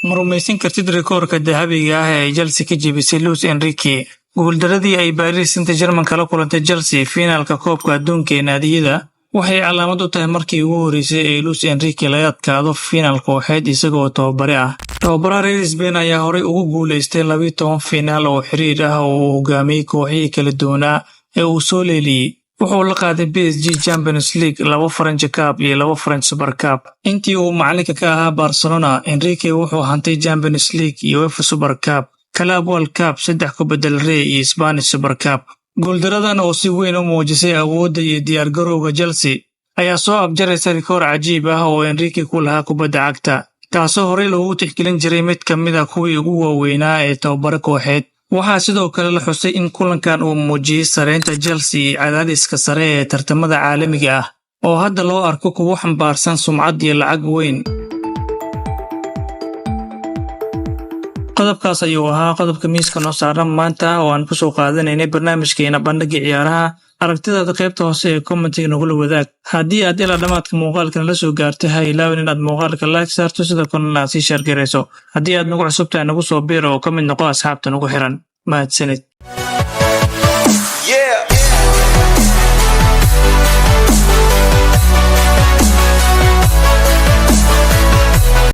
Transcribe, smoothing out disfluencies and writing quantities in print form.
Ma rumaysan kartid rikoorka dahabiga ah ee Chelsea ka jebisay Luis Enrique. Guuldaradii ay Paris Saint-Germain kala kulantay Chelsea finaalka koobka adduunka ee naadiyada waxay calaamad u tahay markii ugu horeysay ee Luis Enrique laga adkaado finaal kooxeed isagoo tababare ah. Tababaraha reer Spain ayaa horey ugu guuleystay 12 finaal oo xiriir ah oo uu hogaamiyey kooxihii kala duwanaa ee uu soo leeliyey. Wuxuu la qaaday PSG Champions League, 2 French Cup iyo 2 French Super Cup. Intii uu macalinka ka ahaa Barcelona, Enrique wuxuu hantay Champions League iyo UEFA Super Cup, Club World Cup, 3 Copa del Rey iyo Spanish Super Cup. Guuldaradan oo si weyn u muujisay awoodda iyo diyaargarowga Chelsea ayaa soo afjaraysa rikoor cajiib ah oo Enrique ku lahaa kubadda cagta, taasoo horey loogu tixgelin jiray mid ka mid ah kuwii ugu waaweynaa ee tababare kooxeed. Waxaa sidoo kale la xusay in kulankan uu muujiyey sareynta Chelsea iyo cadaadiska sare ee tartamada caalamiga ah oo hadda loo arko kuwo xambaarsan sumcad iyo lacag weyn. Qodobkaas ayuu ahaa qodobka miiska noo saaran maanta oo aan ku soo qaadanaynay barnaamijkeena bandhiga ciyaaraha. Aragtidaada qaybta hoose ee commentiga nagula wadaag. Haddii aad ilaa dhamaadka muuqaalkan la soo gaartay, ha ilaawin inaad muuqaalka like saarto sidoo kalena aad sii share gareyso. Haddii aad nagu cusubtahay nagu soo biiro oo ka mid noqo asxaabta nagu xiran. Mahadsanid.